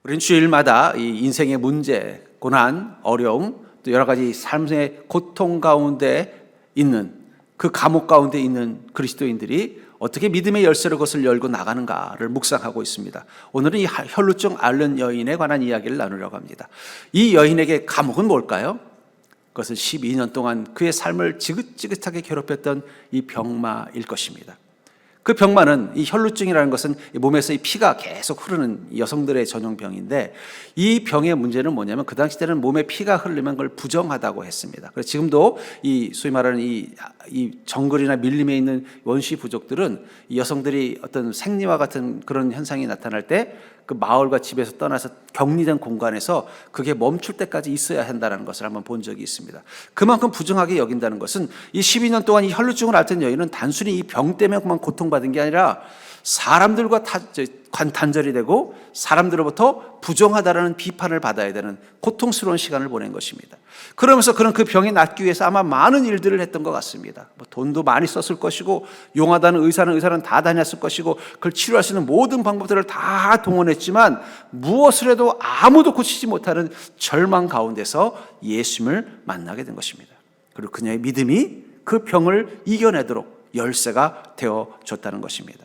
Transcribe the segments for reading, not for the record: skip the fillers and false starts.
우리는 주일마다 이 인생의 문제, 고난, 어려움, 또 여러 가지 삶의 고통 가운데 있는 그 감옥 가운데 있는 그리스도인들이 어떻게 믿음의 열쇠로 그것을 열고 나가는가를 묵상하고 있습니다. 오늘은 이 혈루증 앓는 여인에 관한 이야기를 나누려고 합니다. 이 여인에게 감옥은 뭘까요? 그것은 12년 동안 그의 삶을 지긋지긋하게 괴롭혔던 이 병마일 것입니다. 그 병마는, 이 혈루증이라는 것은 몸에서 이 피가 계속 흐르는 여성들의 전용병인데, 이 병의 문제는 뭐냐면 그 당시 때는 몸에 피가 흐르면 그걸 부정하다고 했습니다. 그래서 지금도 이 소위 말하는 이 정글이나 밀림에 있는 원시 부족들은 이 여성들이 어떤 생리와 같은 그런 현상이 나타날 때 그 마을과 집에서 떠나서 격리된 공간에서 그게 멈출 때까지 있어야 한다는 것을 한번 본 적이 있습니다. 그만큼 부정하게 여긴다는 것은 이 12년 동안 이 혈루증을 앓던 여인은 단순히 이 병 때문에만 고통받은 게 아니라 사람들과 단절이 되고 사람들로부터 부정하다라는 비판을 받아야 되는 고통스러운 시간을 보낸 것입니다. 그러면서 그는 그 병이 낫기 위해서 아마 많은 일들을 했던 것 같습니다. 돈도 많이 썼을 것이고, 용하다는 의사는 다 다녔을 것이고, 그걸 치료할 수 있는 모든 방법들을 다 동원했지만 무엇을 해도 아무도 고치지 못하는 절망 가운데서 예수님을 만나게 된 것입니다. 그리고 그녀의 믿음이 그 병을 이겨내도록 열쇠가 되어줬다는 것입니다.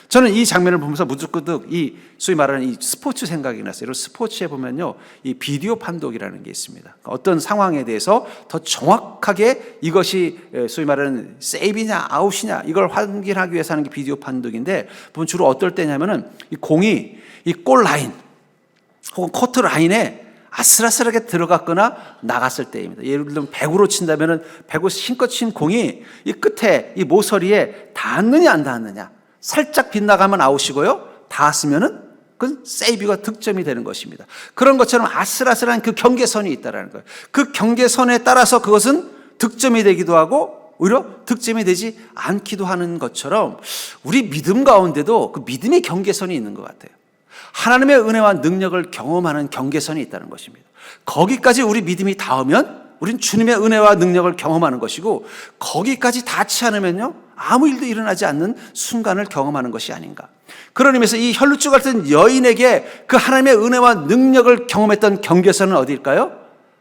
저는 이 장면을 보면서 무조건 이 소위 말하는 이 스포츠 생각이 났어요. 이런 스포츠에 보면요, 이 비디오 판독이라는 게 있습니다. 어떤 상황에 대해서 더 정확하게 이것이 소위 말하는 세이브냐 아웃이냐 이걸 확인하기 위해서 하는 게 비디오 판독인데, 보면 주로 어떨 때냐면은 이 공이 이 골 라인 혹은 커트 라인에 아슬아슬하게 들어갔거나 나갔을 때입니다. 예를 들면 배구로 친다면은 배구 힘껏 친 공이 이 끝에 이 모서리에 닿았느냐 안 닿았느냐, 살짝 빗나가면 아웃이고요, 닿았으면은 그건 세이브가 득점이 되는 것입니다. 그런 것처럼 아슬아슬한 그 경계선이 있다라는 거예요. 그 경계선에 따라서 그것은 득점이 되기도 하고 오히려 득점이 되지 않기도 하는 것처럼 우리 믿음 가운데도 그 믿음의 경계선이 있는 것 같아요. 하나님의 은혜와 능력을 경험하는 경계선이 있다는 것입니다. 거기까지 우리 믿음이 닿으면 우린 주님의 은혜와 능력을 경험하는 것이고, 거기까지 닿지 않으면요, 아무 일도 일어나지 않는 순간을 경험하는 것이 아닌가. 그런 의미에서 이 혈루증 같은 여인에게 그 하나님의 은혜와 능력을 경험했던 경계선은 어디일까요?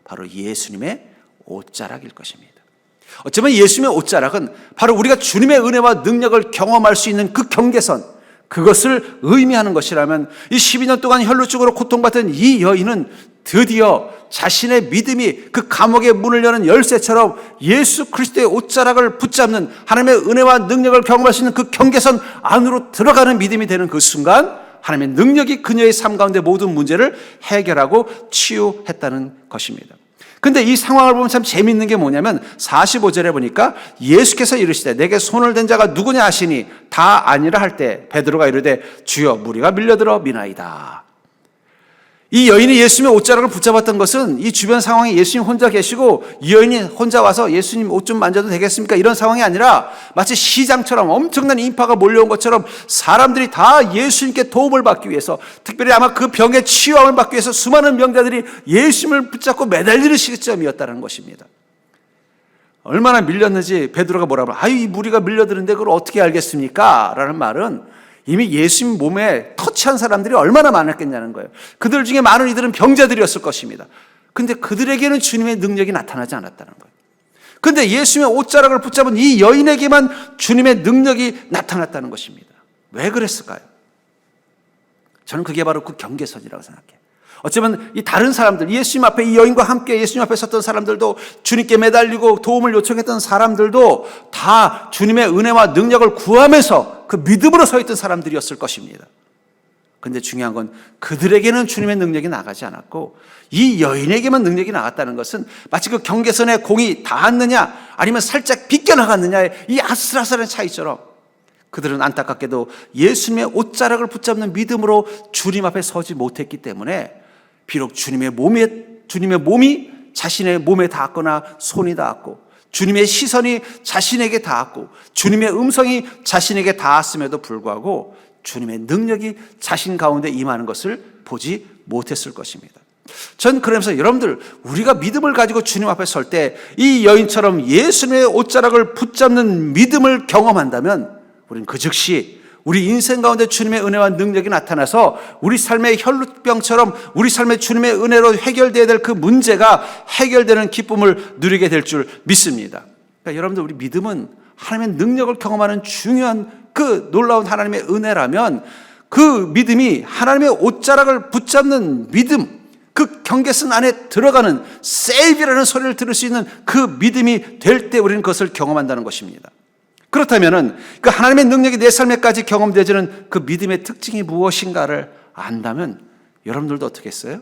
바로 예수님의 옷자락일 것입니다. 어쩌면 예수님의 옷자락은 바로 우리가 주님의 은혜와 능력을 경험할 수 있는 그 경계선, 그것을 의미하는 것이라면, 이 12년 동안 혈루증으로 고통받던 이 여인은 드디어 자신의 믿음이 그 감옥의 문을 여는 열쇠처럼 예수 그리스도의 옷자락을 붙잡는, 하나님의 은혜와 능력을 경험할 수 있는 그 경계선 안으로 들어가는 믿음이 되는 그 순간, 하나님의 능력이 그녀의 삶 가운데 모든 문제를 해결하고 치유했다는 것입니다. 근데 이 상황을 보면 참 재미있는 게 뭐냐면 45절에 보니까 예수께서 이르시되 내게 손을 댄 자가 누구냐 하시니 다 아니라 할 때 베드로가 이르되 주여 무리가 밀려들어 미나이다. 이 여인이 예수님의 옷자락을 붙잡았던 것은 이 주변 상황에 예수님 혼자 계시고 이 여인이 혼자 와서 예수님 옷 좀 만져도 되겠습니까? 이런 상황이 아니라 마치 시장처럼 엄청난 인파가 몰려온 것처럼 사람들이 다 예수님께 도움을 받기 위해서, 특별히 아마 그 병의 치유함을 받기 위해서 수많은 명자들이 예수님을 붙잡고 매달리는 시점이었다는 것입니다. 얼마나 밀렸는지 베드로가 뭐라고 하면, 이 무리가 밀려드는데 그걸 어떻게 알겠습니까? 라는 말은 이미 예수님 몸에 터치한 사람들이 얼마나 많았겠냐는 거예요. 그들 중에 많은 이들은 병자들이었을 것입니다. 근데 그들에게는 주님의 능력이 나타나지 않았다는 거예요. 근데 예수님의 옷자락을 붙잡은 이 여인에게만 주님의 능력이 나타났다는 것입니다. 왜 그랬을까요? 저는 그게 바로 그 경계선이라고 생각해요. 어쩌면 이 다른 사람들, 예수님 앞에 이 여인과 함께 예수님 앞에 섰던 사람들도, 주님께 매달리고 도움을 요청했던 사람들도 다 주님의 은혜와 능력을 구하면서 그 믿음으로 서 있던 사람들이었을 것입니다. 그런데 중요한 건 그들에게는 주님의 능력이 나가지 않았고 이 여인에게만 능력이 나갔다는 것은 마치 그 경계선에 공이 닿았느냐 아니면 살짝 비껴나갔느냐의 이 아슬아슬한 차이처럼, 그들은 안타깝게도 예수님의 옷자락을 붙잡는 믿음으로 주님 앞에 서지 못했기 때문에 비록 주님의 몸이 자신의 몸에 닿았거나 손이 닿았고 주님의 시선이 자신에게 닿았고 주님의 음성이 자신에게 닿았음에도 불구하고 주님의 능력이 자신 가운데 임하는 것을 보지 못했을 것입니다. 전 그러면서 여러분들, 우리가 믿음을 가지고 주님 앞에 설 때 이 여인처럼 예수님의 옷자락을 붙잡는 믿음을 경험한다면 우리는 그 즉시 우리 인생 가운데 주님의 은혜와 능력이 나타나서 우리 삶의 혈루병처럼 우리 삶의 주님의 은혜로 해결되어야 될 그 문제가 해결되는 기쁨을 누리게 될 줄 믿습니다. 그러니까 여러분들, 우리 믿음은 하나님의 능력을 경험하는 중요한 그 놀라운 하나님의 은혜라면, 그 믿음이 하나님의 옷자락을 붙잡는 믿음, 그 경계선 안에 들어가는 세이브라는 소리를 들을 수 있는 그 믿음이 될 때 우리는 그것을 경험한다는 것입니다. 그렇다면은 그 하나님의 능력이 내 삶에까지 경험되어지는 그 믿음의 특징이 무엇인가를 안다면 여러분들도 어떻게 했어요?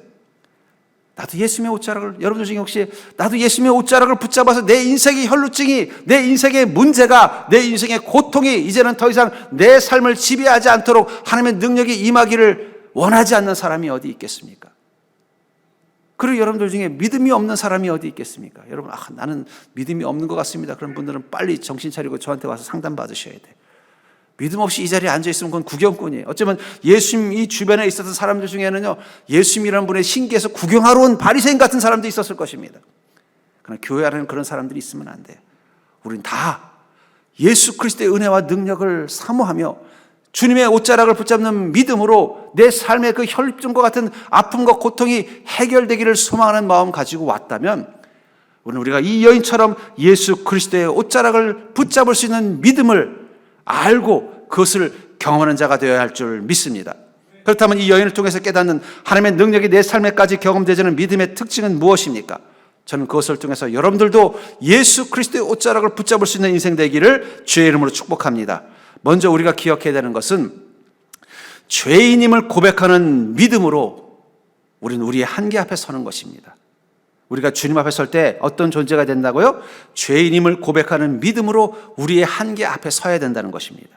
나도 예수님의 옷자락을, 여러분들 중에 혹시 나도 예수님의 옷자락을 붙잡아서 내 인생의 혈루증이, 내 인생의 문제가, 내 인생의 고통이 이제는 더 이상 내 삶을 지배하지 않도록 하나님의 능력이 임하기를 원하지 않는 사람이 어디 있겠습니까? 그리고 여러분들 중에 믿음이 없는 사람이 어디 있겠습니까? 여러분, 나는 믿음이 없는 것 같습니다. 그런 분들은 빨리 정신 차리고 저한테 와서 상담 받으셔야 돼요. 믿음 없이 이 자리에 앉아있으면 그건 구경꾼이에요. 어쩌면 예수님 이 주변에 있었던 사람들 중에는요, 예수님이라는 분의 신기해서 구경하러 온 바리새인 같은 사람도 있었을 것입니다. 그러나 교회 안에는 그런 사람들이 있으면 안 돼요. 우린 다 예수 그리스도의 은혜와 능력을 사모하며 주님의 옷자락을 붙잡는 믿음으로 내 삶의 그 혈증과 같은 아픔과 고통이 해결되기를 소망하는 마음 가지고 왔다면, 오늘 우리가 이 여인처럼 예수 그리스도의 옷자락을 붙잡을 수 있는 믿음을 알고 그것을 경험하는 자가 되어야 할 줄 믿습니다. 그렇다면 이 여인을 통해서 깨닫는 하나님의 능력이 내 삶에까지 경험되는 믿음의 특징은 무엇입니까? 저는 그것을 통해서 여러분들도 예수 그리스도의 옷자락을 붙잡을 수 있는 인생 되기를 주의 이름으로 축복합니다. 먼저 우리가 기억해야 되는 것은 죄인임을 고백하는 믿음으로 우리는 우리의 한계 앞에 서는 것입니다. 우리가 주님 앞에 설 때 어떤 존재가 된다고요? 죄인임을 고백하는 믿음으로 우리의 한계 앞에 서야 된다는 것입니다.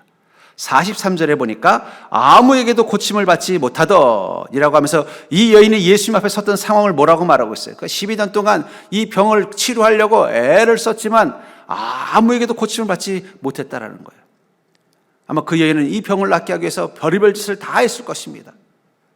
43절에 보니까 아무에게도 고침을 받지 못하더이라고 하면서 이 여인이 예수님 앞에 섰던 상황을 뭐라고 말하고 있어요? 12년 동안 이 병을 치료하려고 애를 썼지만 아무에게도 고침을 받지 못했다라는 거예요. 아마 그 여인은 이 병을 낫게 하기 위해서 별의별 짓을 다 했을 것입니다.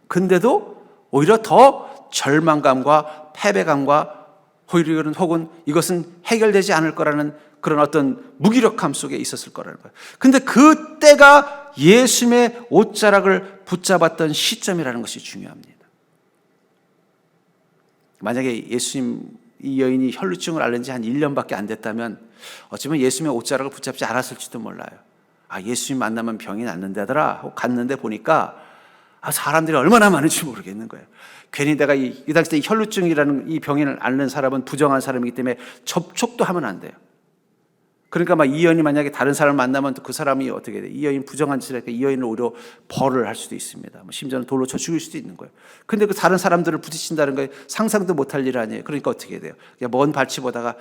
근데도 오히려 더 절망감과 패배감과 혹은 이것은 해결되지 않을 거라는 그런 어떤 무기력함 속에 있었을 거라는 거예요. 근데 그때가 예수님의 옷자락을 붙잡았던 시점이라는 것이 중요합니다. 만약에 예수님, 이 여인이 혈루증을 앓은 지 한 1년밖에 안 됐다면 어쩌면 예수님의 옷자락을 붙잡지 않았을지도 몰라요. 예수님 만나면 병이 낫는다더라 하고 갔는데 보니까 사람들이 얼마나 많은지 모르겠는 거예요. 괜히 내가 이 당시 때 혈루증이라는 이 병을 앓는 사람은 부정한 사람이기 때문에 접촉도 하면 안 돼요. 그러니까 이 여인이 만약에 다른 사람을 만나면 그 사람이 어떻게 돼요? 이 여인 부정한 짓을 하니까 이 여인을 오히려 벌을 할 수도 있습니다. 심지어는 돌로 쳐 죽일 수도 있는 거예요. 근데 그 다른 사람들을 부딪힌다는 거 상상도 못할 일 아니에요. 그러니까 어떻게 돼요? 그냥 먼 발치 보다가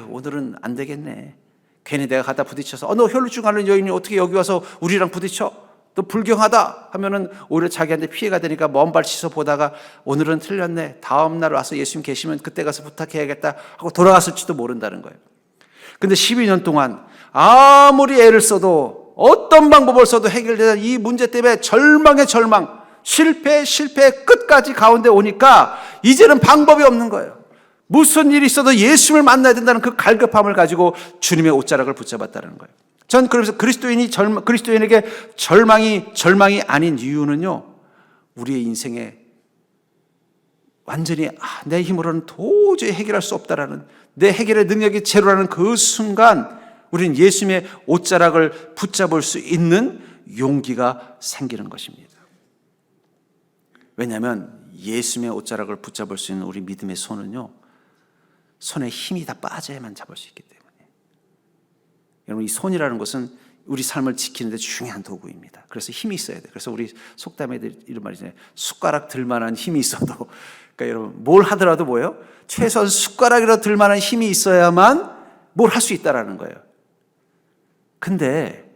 오늘은 안 되겠네. 괜히 내가 갖다 부딪혀서 너 혈루증 앓는 여인이 어떻게 여기 와서 우리랑 부딪혀? 또 불경하다 하면은 오히려 자기한테 피해가 되니까 먼 발치서 보다가 오늘은 틀렸네. 다음 날 와서 예수님 계시면 그때 가서 부탁해야겠다 하고 돌아갔을지도 모른다는 거예요. 근데 12년 동안 아무리 애를 써도 어떤 방법을 써도 해결되는 이 문제 때문에 절망의 절망, 실패의 끝까지 가운데 오니까 이제는 방법이 없는 거예요. 무슨 일이 있어도 예수님을 만나야 된다는 그 갈급함을 가지고 주님의 옷자락을 붙잡았다는 거예요. 전 그래서 그리스도인에게 절망이 아닌 이유는요, 우리의 인생에 완전히 내 힘으로는 도저히 해결할 수 없다라는, 내 해결의 능력이 제로라는 그 순간 우리는 예수님의 옷자락을 붙잡을 수 있는 용기가 생기는 것입니다. 왜냐하면 예수님의 옷자락을 붙잡을 수 있는 우리 믿음의 손은요, 손에 힘이 다 빠져야만 잡을 수 있기 때문에. 여러분, 이 손이라는 것은 우리 삶을 지키는 데 중요한 도구입니다. 그래서 힘이 있어야 돼요. 그래서 우리 속담에 이런 말이잖아요. 숟가락 들 만한 힘이 있어도, 그러니까 여러분 뭘 하더라도 뭐예요? 최소한 숟가락이라도 들 만한 힘이 있어야만 뭘 할 수 있다라는 거예요. 근데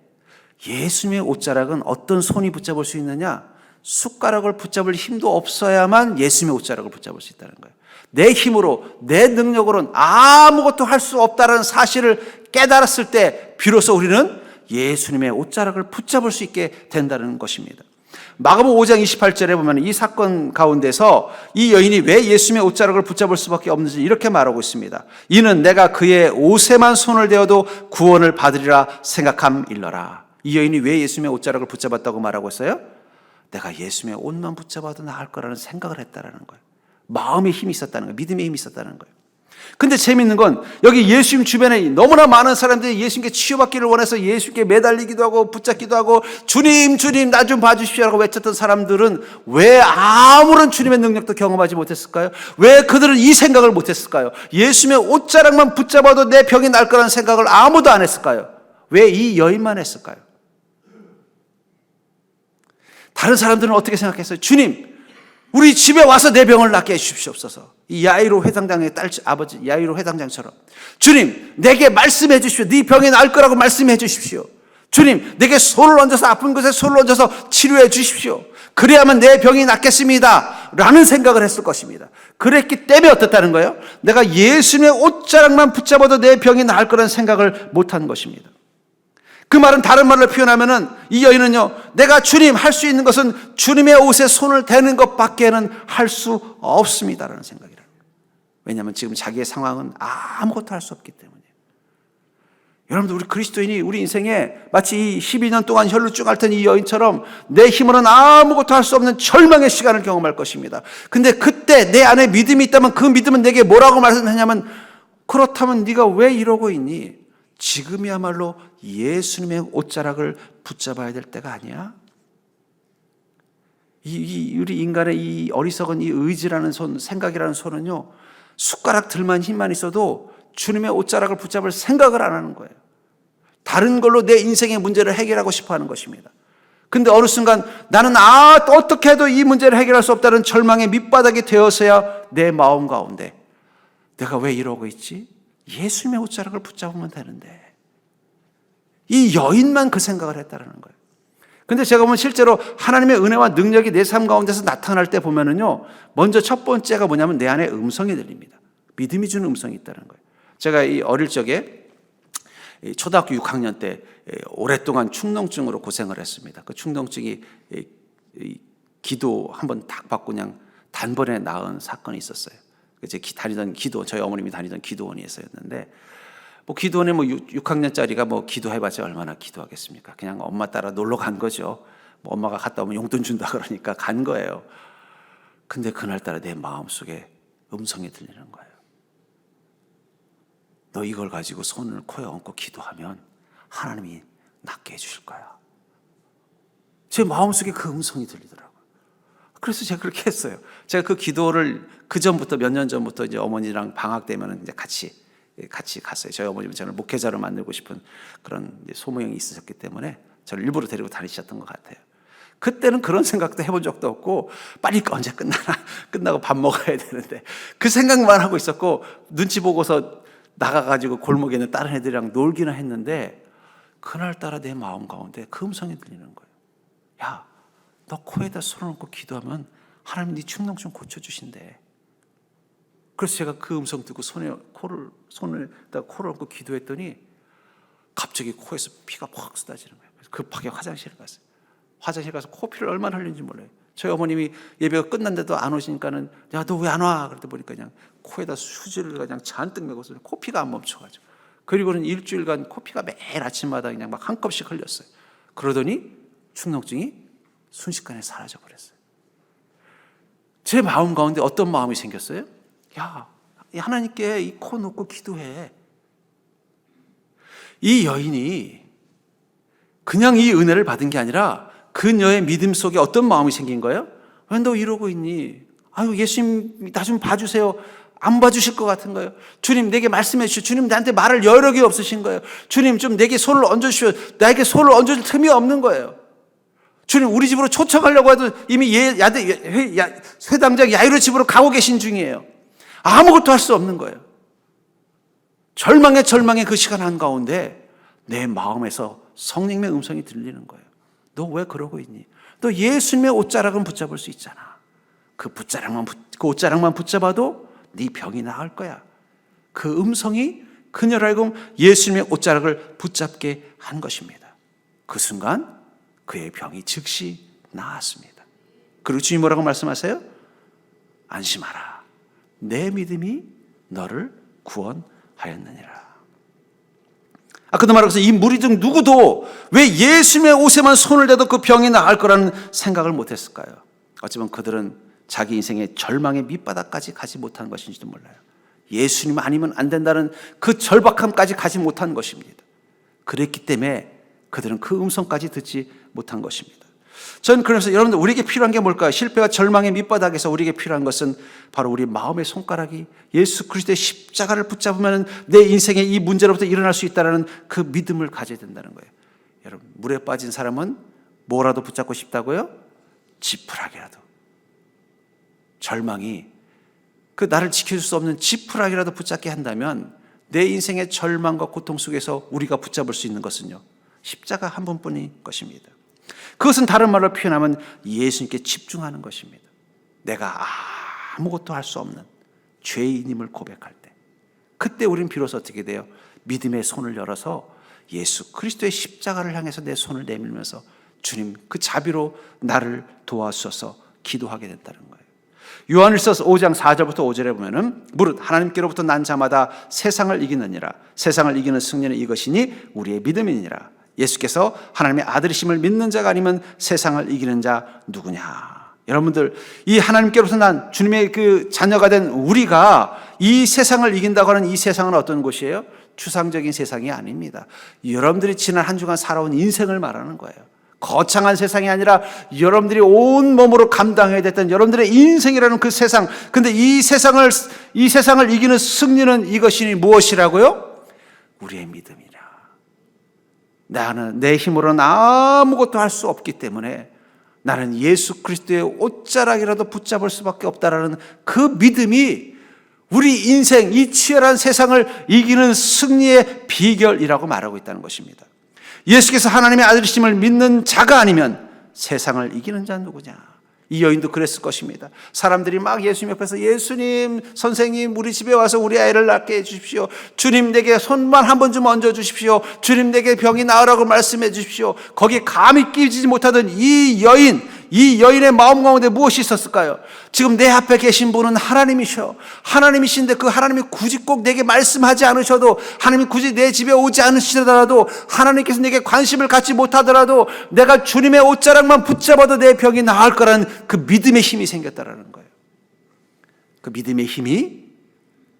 예수님의 옷자락은 어떤 손이 붙잡을 수 있느냐? 숟가락을 붙잡을 힘도 없어야만 예수님의 옷자락을 붙잡을 수 있다는 거예요. 내 힘으로, 내 능력으로는 아무것도 할 수 없다는 사실을 깨달았을 때 비로소 우리는 예수님의 옷자락을 붙잡을 수 있게 된다는 것입니다. 마가복음 5장 28절에 보면 이 사건 가운데서 이 여인이 왜 예수님의 옷자락을 붙잡을 수밖에 없는지 이렇게 말하고 있습니다. 이는 내가 그의 옷에만 손을 대어도 구원을 받으리라 생각함일러라. 이 여인이 왜 예수님의 옷자락을 붙잡았다고 말하고 있어요? 내가 예수님의 옷만 붙잡아도 나을 거라는 생각을 했다라는 거예요. 마음의 힘이 있었다는 거예요. 믿음의 힘이 있었다는 거예요. 근데 재미있는 건 여기 예수님 주변에 너무나 많은 사람들이 예수님께 치유받기를 원해서 예수님께 매달리기도 하고 붙잡기도 하고 주님 주님 나 좀 봐주십시오라고 외쳤던 사람들은 왜 아무런 주님의 능력도 경험하지 못했을까요? 왜 그들은 이 생각을 못했을까요? 예수님의 옷자락만 붙잡아도 내 병이 날 거라는 생각을 아무도 안 했을까요? 왜 이 여인만 했을까요? 다른 사람들은 어떻게 생각했어요? 주님 우리 집에 와서 내 병을 낫게 해주십시옵소서. 이 야이로 회당장의 아버지 야이로 회당장처럼 주님 내게 말씀해 주십시오. 네 병이 나을 거라고 말씀해 주십시오. 주님 내게 손을 얹어서 아픈 곳에 손을 얹어서 치료해 주십시오. 그래야만 내 병이 낫겠습니다 라는 생각을 했을 것입니다. 그랬기 때문에 어떻다는 거예요? 내가 예수님의 옷자락만 붙잡아도 내 병이 나을 거라는 생각을 못한 것입니다. 그 말은 다른 말로 표현하면은 이 여인은요, 내가 주님 할 수 있는 것은 주님의 옷에 손을 대는 것밖에는 할 수 없습니다라는 생각이라. 왜냐하면 지금 자기의 상황은 아무것도 할 수 없기 때문이에요. 여러분들 우리 그리스도인이 우리 인생에 마치 이 12년 동안 혈루 쭉 앓던 이 여인처럼 내 힘으로는 아무것도 할 수 없는 절망의 시간을 경험할 것입니다. 근데 그때 내 안에 믿음이 있다면 그 믿음은 내게 뭐라고 말씀하냐면 그렇다면 네가 왜 이러고 있니? 지금이야말로 예수님의 옷자락을 붙잡아야 될 때가 아니야? 우리 인간의 이 어리석은 이 의지라는 손, 생각이라는 손은요, 숟가락들만 힘만 있어도 주님의 옷자락을 붙잡을 생각을 안 하는 거예요. 다른 걸로 내 인생의 문제를 해결하고 싶어 하는 것입니다. 근데 어느 순간 나는 어떻게 해도 이 문제를 해결할 수 없다는 절망의 밑바닥이 되어서야 내 마음 가운데 내가 왜 이러고 있지? 예수님의 옷자락을 붙잡으면 되는데 이 여인만 그 생각을 했다는 거예요. 근데 제가 보면 실제로 하나님의 은혜와 능력이 내 삶 가운데서 나타날 때 보면은요, 먼저 첫 번째가 뭐냐면 내 안에 음성이 들립니다. 믿음이 주는 음성이 있다는 거예요. 제가 이 어릴 적에 초등학교 6학년 때 오랫동안 축농증으로 고생을 했습니다. 그 축농증이 기도 한번 딱 받고 그냥 단번에 나은 사건이 있었어요. 제 다니던 저희 어머님이 다니던 기도원이었는데, 뭐 기도원에 6학년짜리가 뭐 기도해봤자 얼마나 기도하겠습니까? 그냥 엄마 따라 놀러 간 거죠. 뭐 엄마가 갔다 오면 용돈 준다 그러니까 간 거예요. 근데 그날따라 내 마음속에 음성이 들리는 거예요. 너 이걸 가지고 손을 코에 얹고 기도하면 하나님이 낫게 해주실 거야. 제 마음속에 그 음성이 들리더라고요. 그래서 제가 그렇게 했어요. 제가 그 기도를 몇 년 전부터 이제 어머니랑 방학 되면 이제 같이 갔어요. 저희 어머님은 저를 목회자로 만들고 싶은 그런 소모형이 있으셨기 때문에 저를 일부러 데리고 다니셨던 것 같아요. 그때는 그런 생각도 해본 적도 없고 빨리 언제 끝나나 끝나고 밥 먹어야 되는데 그 생각만 하고 있었고 눈치 보고서 나가가지고 골목에 있는 다른 애들이랑 놀기나 했는데 그날따라 내 마음 가운데 그 음성이 들리는 거예요. 야, 너 코에다 손을 얹고 기도하면 하나님 네 축농증 고쳐주신대. 그래서 제가 그 음성 듣고 손에다 코를 얹고 기도했더니 갑자기 코에서 피가 팍 쏟아지는 거예요. 그래서 급하게 화장실에 갔어요. 화장실 가서 코피를 얼마나 흘린지 몰라요. 저희 어머님이 예배가 끝났는데도 안 오시니까는 야, 너 왜 안 와? 그랬더니 보니까 그냥 코에다 수지를 그냥 잔뜩 메고서 코피가 안 멈춰가지고. 그리고는 일주일간 코피가 매일 아침마다 그냥 막 한 컵씩 흘렸어요. 그러더니 축농증이 순식간에 사라져 버렸어요. 제 마음 가운데 어떤 마음이 생겼어요? 야, 하나님께 이 코 놓고 기도해. 이 여인이 그냥 이 은혜를 받은 게 아니라 그녀의 믿음 속에 어떤 마음이 생긴 거예요? 왜 너 이러고 있니? 아유, 예수님 나 좀 봐주세요. 안 봐주실 것 같은 거예요. 주님 내게 말씀해 주시오. 주님 나한테 말할 여력이 없으신 거예요. 주님 좀 내게 손을 얹어주시오. 나에게 손을 얹어줄 틈이 없는 거예요. 주님 우리 집으로 초청하려고 해도 이미 회당장 야이로 집으로 가고 계신 중이에요. 아무것도 할 수 없는 거예요. 절망의 그 시간 한가운데 내 마음에서 성령의 음성이 들리는 거예요. 너 왜 그러고 있니? 너 예수님의 옷자락은 붙잡을 수 있잖아. 그 옷자락만 붙잡아도 네 병이 나을 거야. 그 음성이 그녀를 알고 예수님의 옷자락을 붙잡게 한 것입니다. 그 순간 그의 병이 즉시 나았습니다. 그리고 주님 뭐라고 말씀하세요? 안심하라. 내 믿음이 너를 구원하였느니라. 아까도 말한 것처럼 이 무리 중 누구도 왜 예수님의 옷에만 손을 대도 그 병이 나을 거라는 생각을 못했을까요? 어쩌면 그들은 자기 인생의 절망의 밑바닥까지 가지 못한 것인지도 몰라요. 예수님 아니면 안 된다는 그 절박함까지 가지 못한 것입니다. 그랬기 때문에 그들은 그 음성까지 듣지 못한 것입니다. 저는 그래서 여러분들, 우리에게 필요한 게 뭘까요? 실패와 절망의 밑바닥에서 우리에게 필요한 것은 바로 우리 마음의 손가락이 예수 그리스도의 십자가를 붙잡으면 내 인생의 이 문제로부터 일어날 수 있다는 그 믿음을 가져야 된다는 거예요. 여러분, 물에 빠진 사람은 뭐라도 붙잡고 싶다고요? 지푸라기라도. 절망이 그 나를 지켜줄 수 없는 지푸라기라도 붙잡게 한다면 내 인생의 절망과 고통 속에서 우리가 붙잡을 수 있는 것은요, 십자가 한 번뿐인 것입니다. 그것은 다른 말로 표현하면 예수님께 집중하는 것입니다. 내가 아무것도 할 수 없는 죄인임을 고백할 때, 그때 우리는 비로소 어떻게 돼요? 믿음의 손을 열어서 예수 그리스도의 십자가를 향해서 내 손을 내밀면서 주님 그 자비로 나를 도와주셔서 기도하게 된다는 거예요. 요한일서 5장 4절부터 5절에 보면은 무릇 하나님께로부터 난 자마다 세상을 이기느니라. 세상을 이기는 승리는 이것이니 우리의 믿음이니라. 예수께서 하나님의 아들이심을 믿는 자가 아니면 세상을 이기는 자 누구냐. 여러분들, 이 하나님께로부터 난 주님의 그 자녀가 된 우리가 이 세상을 이긴다고 하는 이 세상은 어떤 곳이에요? 추상적인 세상이 아닙니다. 여러분들이 지난 한 주간 살아온 인생을 말하는 거예요. 거창한 세상이 아니라 여러분들이 온 몸으로 감당해야 됐던 여러분들의 인생이라는 그 세상. 근데 이 세상을 이기는 승리는 이것이 무엇이라고요? 우리의 믿음이라. 나는 내 힘으로는 아무것도 할 수 없기 때문에 나는 예수 그리스도의 옷자락이라도 붙잡을 수밖에 없다라는 그 믿음이 우리 인생, 이 치열한 세상을 이기는 승리의 비결이라고 말하고 있다는 것입니다. 예수께서 하나님의 아들이심을 믿는 자가 아니면 세상을 이기는 자는 누구냐. 이 여인도 그랬을 것입니다. 사람들이 막 예수님 옆에서 예수님, 선생님, 우리 집에 와서 우리 아이를 낳게 해주십시오. 주님 내게 손만 한 번 좀 얹어주십시오. 주님 내게 병이 나으라고 말씀해 주십시오. 거기에 감히 끼지 못하던 이 여인의 마음 가운데 무엇이 있었을까요? 지금 내 앞에 계신 분은 하나님이셔. 하나님이신데 그 하나님이 굳이 꼭 내게 말씀하지 않으셔도, 하나님이 굳이 내 집에 오지 않으시더라도, 하나님께서 내게 관심을 갖지 못하더라도 내가 주님의 옷자락만 붙잡아도 내 병이 나을 거라는 그 믿음의 힘이 생겼다라는 거예요. 그 믿음의 힘이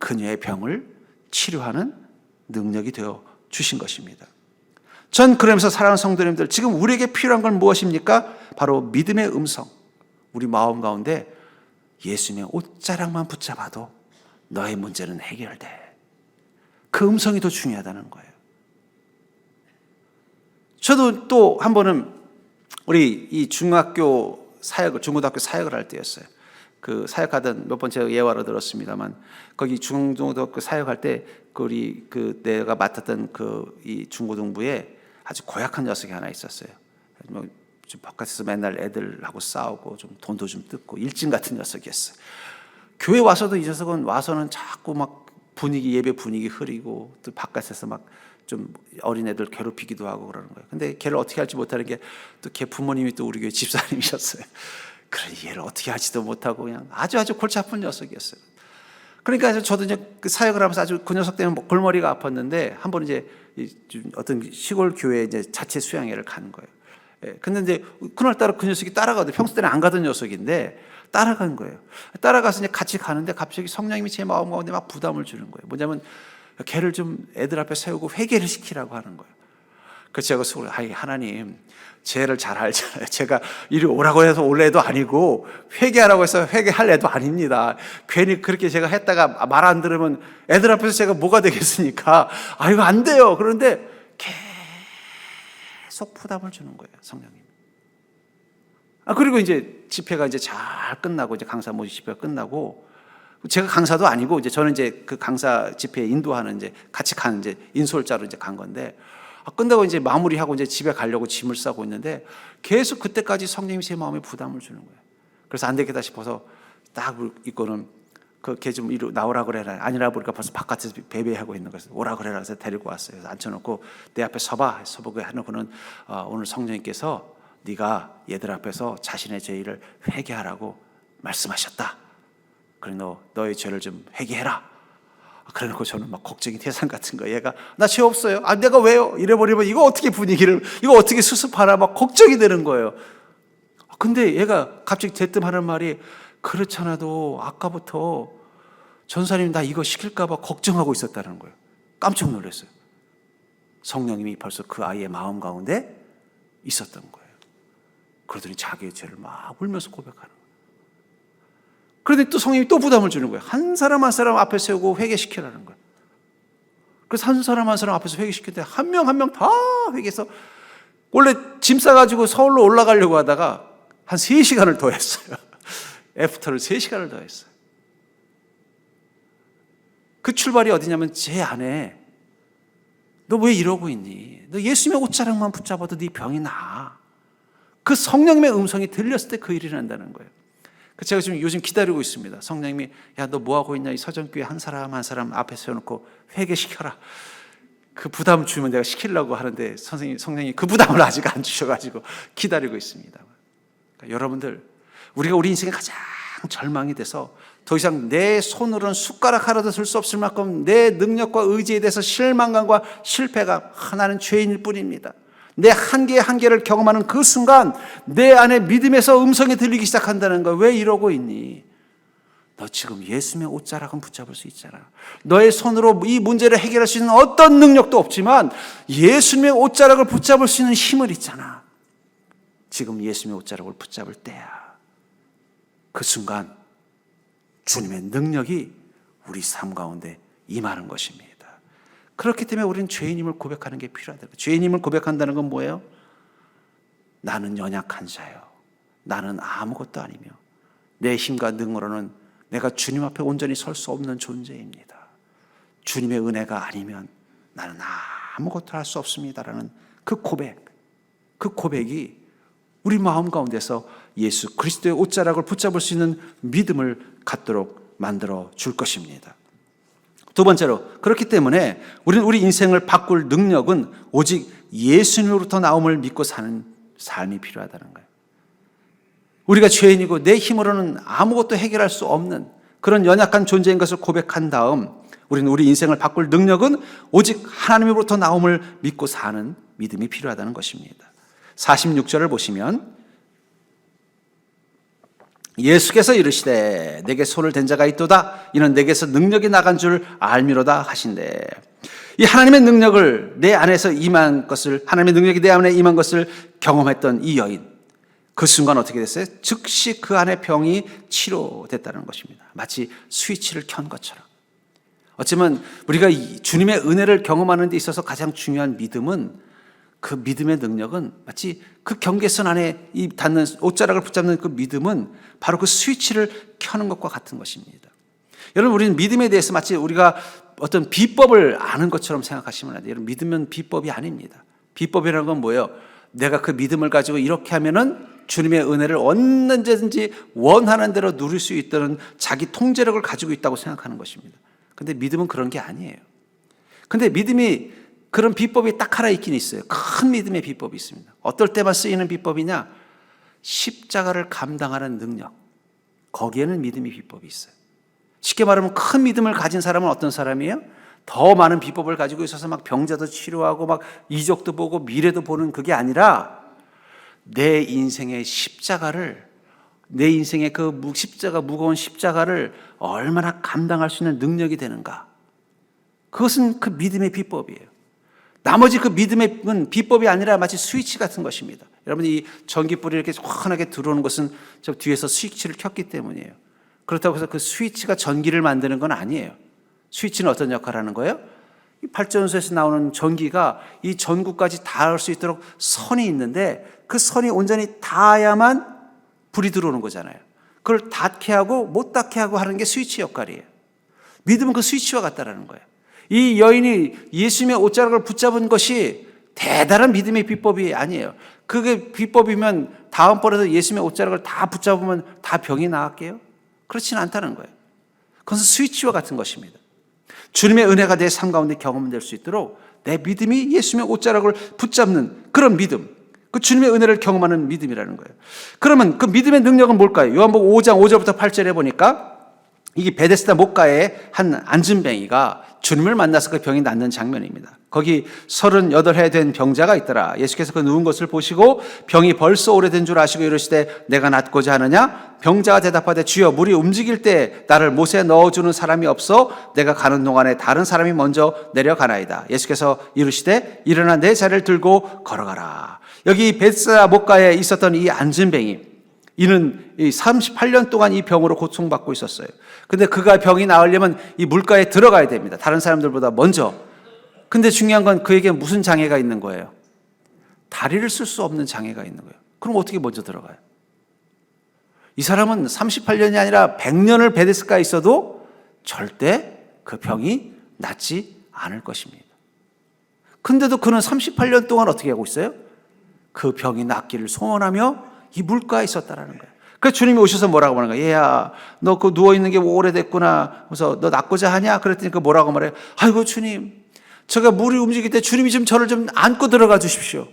그녀의 병을 치료하는 능력이 되어 주신 것입니다. 전 그러면서 사랑하는 성도님들, 지금 우리에게 필요한 건 무엇입니까? 바로 믿음의 음성. 우리 마음 가운데 예수님의 옷자락만 붙잡아도 너의 문제는 해결돼. 그 음성이 더 중요하다는 거예요. 저도 또 한 번은 우리 이 중고등학교 사역을 할 때였어요. 그 사역하던 몇 번 제가 예화로 들었습니다만, 거기 중고등학교 사역할 때 내가 맡았던 이 중고등부에 아주 고약한 녀석이 하나 있었어요. 좀 바깥에서 맨날 애들하고 싸우고 좀 돈도 좀 뜯고 일진 같은 녀석이었어요. 교회 와서도 이 녀석은 와서는 자꾸 막 예배 분위기 흐리고 또 바깥에서 막 좀 어린애들 괴롭히기도 하고 그러는 거예요. 근데 걔를 어떻게 할지 못하는 게 또 걔 부모님이 또 우리 교회 집사님이셨어요. 그래 얘를 어떻게 할지도 못하고 그냥 아주 골치 아픈 녀석이었어요. 그러니까 저도 이제 그 사역을 하면서 아주 그 녀석 때문에 골머리가 아팠는데 한 번 이제 어떤 시골 교회에 이제 자체 수양회를 가는 거예요. 예, 근데 이제 그날따라 그 녀석이 따라가도 평소 때는 안 가던 녀석인데 따라간 거예요. 따라가서 이제 같이 가는데 갑자기 성령님이 제 마음 가운데 막 부담을 주는 거예요. 뭐냐면 걔를 좀 애들 앞에 세우고 회개를 시키라고 하는 거예요. 그래서 제가 속으로 하나님, 쟤를 잘 알잖아요. 제가 이리 오라고 해서 올 애도 아니고 회개하라고 해서 회개할 애도 아닙니다. 괜히 그렇게 제가 했다가 말 안 들으면 애들 앞에서 제가 뭐가 되겠습니까? 이거 안 돼요. 그런데 계속 부담을 주는 거예요, 성령님. 그리고 이제 집회가 이제 잘 끝나고, 이제 강사 모집 집회가 끝나고, 제가 강사도 아니고 이제 저는 이제 그 강사 집회에 인도하는 이제 같이 간 이제 인솔자로 이제 간 건데, 끝나고 이제 마무리하고 이제 집에 가려고 짐을 싸고 있는데 계속 그때까지 성령님이 제 마음에 부담을 주는 거예요. 그래서 안 되겠다 싶어서 딱 입고는 걔 좀 이리 나오라 그래라. 아니라 보니까 벌써 바깥에서 배배하고 있는 거예요. 오라 그래라 해서 데리고 왔어요. 그래서 앉혀놓고 내 앞에 서보게 해놓고는 오늘 성령님께서 네가 얘들 앞에서 자신의 죄를 회개하라고 말씀하셨다. 그래 너의 죄를 좀 회개해라. 그래놓고 저는 막 걱정이 태산 같은 거예요. 얘가 나 죄 없어요. 내가 왜요? 이래버리면 이거 어떻게 이거 어떻게 수습하나 막 걱정이 되는 거예요. 근데 얘가 갑자기 대뜸 하는 말이 그렇잖아도 아까부터 전사님 나 이거 시킬까 봐 걱정하고 있었다는 거예요. 깜짝 놀랐어요. 성령님이 벌써 그 아이의 마음 가운데 있었던 거예요. 그러더니 자기의 죄를 막 울면서 고백하는 거예요. 그런데 또 성령님이 또 부담을 주는 거예요. 한 사람 한 사람 앞에 세우고 회개시키라는 거예요. 그래서 한 사람 한 사람 앞에서 회개시켰는데 한 명 한 명 다 회개해서 원래 짐 싸가지고 서울로 올라가려고 하다가 한 3시간을 더 했어요. 애프터를 3시간을 더 했어요. 그 출발이 어디냐면 제 안에 너 왜 이러고 있니? 너 예수님의 옷자락만 붙잡아도 네 병이 나아. 그 성령님의 음성이 들렸을 때 그 일이 난다는 거예요. 제가 지금 요즘 기다리고 있습니다. 성령님이 야 너 뭐하고 있냐? 이 서정교회 한 사람 한 사람 앞에 세워놓고 회개시켜라. 그 부담 주면 내가 시키려고 하는데 성령님이 그 부담을 아직 안 주셔가지고 기다리고 있습니다. 그러니까 여러분들 우리가 우리 인생에 가장 절망이 돼서 더 이상 내 손으로는 숟가락 하나도 들 수 없을 만큼 내 능력과 의지에 대해서 실망감과 실패가 하나는 죄인일 뿐입니다. 내 한계를 경험하는 그 순간 내 안에 믿음에서 음성이 들리기 시작한다는 거야. 왜 이러고 있니? 너 지금 예수님의 옷자락은 붙잡을 수 있잖아. 너의 손으로 이 문제를 해결할 수 있는 어떤 능력도 없지만 예수님의 옷자락을 붙잡을 수 있는 힘을 있잖아. 지금 예수님의 옷자락을 붙잡을 때야. 그 순간 주님의 능력이 우리 삶 가운데 임하는 것입니다. 그렇기 때문에 우리는 죄인임을 고백하는 게 필요하다. 죄인임을 고백한다는 건 뭐예요? 나는 연약한 자요. 나는 아무것도 아니며 내 힘과 능으로는 내가 주님 앞에 온전히 설 수 없는 존재입니다. 주님의 은혜가 아니면 나는 아무것도 할 수 없습니다라는 그 고백이 우리 마음 가운데서 예수 그리스도의 옷자락을 붙잡을 수 있는 믿음을 갖도록 만들어 줄 것입니다. 두 번째로, 그렇기 때문에 우리는 우리 인생을 바꿀 능력은 오직 예수님으로부터 나옴을 믿고 사는 삶이 필요하다는 거예요. 우리가 죄인이고 내 힘으로는 아무것도 해결할 수 없는 그런 연약한 존재인 것을 고백한 다음 우리는 우리 인생을 바꿀 능력은 오직 하나님으로부터 나옴을 믿고 사는 믿음이 필요하다는 것입니다. 46절을 보시면 예수께서 이르시되 내게 손을 댄 자가 있도다. 이는 내게서 능력이 나간 줄 알미로다 하신대. 이 하나님의 능력을 내 안에서 임한 것을, 하나님의 능력이 내 안에 임한 것을 경험했던 이 여인, 그 순간 어떻게 됐어요? 즉시 그 안에 병이 치료됐다는 것입니다. 마치 스위치를 켠 것처럼. 어쩌면 우리가 주님의 은혜를 경험하는 데 있어서 가장 중요한 믿음은, 그 믿음의 능력은 마치 그 경계선 안에 이 닿는 옷자락을 붙잡는 그 믿음은 바로 그 스위치를 켜는 것과 같은 것입니다. 여러분, 우리는 믿음에 대해서 마치 우리가 어떤 비법을 아는 것처럼 생각하시면 안 돼요. 여러분, 믿음은 비법이 아닙니다. 비법이라는 건 뭐예요? 내가 그 믿음을 가지고 이렇게 하면은 주님의 은혜를 언제든지 원하는 대로 누릴 수 있다는 자기 통제력을 가지고 있다고 생각하는 것입니다. 근데 믿음은 그런 게 아니에요. 근데 믿음이 그런 비법이 딱 하나 있긴 있어요. 큰 믿음의 비법이 있습니다. 어떨 때만 쓰이는 비법이냐? 십자가를 감당하는 능력. 거기에는 믿음의 비법이 있어요. 쉽게 말하면 큰 믿음을 가진 사람은 어떤 사람이에요? 더 많은 비법을 가지고 있어서 막 병자도 치료하고 막 이적도 보고 미래도 보는 그게 아니라 내 인생의 십자가를, 내 인생의 그 무거운 십자가를 얼마나 감당할 수 있는 능력이 되는가. 그것은 그 믿음의 비법이에요. 나머지 그 믿음의 비법이 아니라 마치 스위치 같은 것입니다. 여러분, 이 전기불이 이렇게 환하게 들어오는 것은 저 뒤에서 스위치를 켰기 때문이에요. 그렇다고 해서 그 스위치가 전기를 만드는 건 아니에요. 스위치는 어떤 역할을 하는 거예요? 이 발전소에서 나오는 전기가 이 전구까지 닿을 수 있도록 선이 있는데 그 선이 온전히 닿아야만 불이 들어오는 거잖아요. 그걸 닿게 하고 못 닿게 하고 하는 게 스위치 역할이에요. 믿음은 그 스위치와 같다라는 거예요. 이 여인이 예수님의 옷자락을 붙잡은 것이 대단한 믿음의 비법이 아니에요. 그게 비법이면 다음번에도 예수님의 옷자락을 다 붙잡으면 다 병이 나을게요? 그렇지는 않다는 거예요. 그것은 스위치와 같은 것입니다. 주님의 은혜가 내 삶 가운데 경험될 수 있도록 내 믿음이 예수님의 옷자락을 붙잡는 그런 믿음, 그 주님의 은혜를 경험하는 믿음이라는 거예요. 그러면 그 믿음의 능력은 뭘까요? 요한복음 5장 5절부터 8절에 보니까 이게 베데스다 목가의 한 안진뱅이가 주님을 만나서 그 병이 낫는 장면입니다. 거기 38해 된 병자가 있더라. 예수께서 그 누운 것을 보시고 병이 벌써 오래된 줄 아시고 이르시되 내가 낫고자 하느냐? 병자가 대답하되 주여 물이 움직일 때 나를 못에 넣어주는 사람이 없어 내가 가는 동안에 다른 사람이 먼저 내려가나이다. 예수께서 이르시되 일어나 내 자리를 들고 걸어가라. 여기 베데스다 목가에 있었던 이 안진뱅이, 이는 38년 동안 이 병으로 고통받고 있었어요. 근데 그가 병이 나으려면 이 물가에 들어가야 됩니다. 다른 사람들보다 먼저. 근데 중요한 건 그에게 무슨 장애가 있는 거예요? 다리를 쓸 수 없는 장애가 있는 거예요. 그럼 어떻게 먼저 들어가요? 이 사람은 38년이 아니라 100년을 베데스다에 있어도 절대 그 병이 낫지 않을 것입니다. 근데도 그는 38년 동안 어떻게 하고 있어요? 그 병이 낫기를 소원하며 이 물가에 있었다라는 거예요. 그래서 주님이 오셔서 뭐라고 하는 거예요? 얘야, 너 그 누워있는 게 오래됐구나. 그래서 너 낫고자 하냐? 그랬더니 그 뭐라고 말해요? 아이고 주님, 제가 물이 움직일 때 주님이 좀 저를 좀 안고 들어가 주십시오.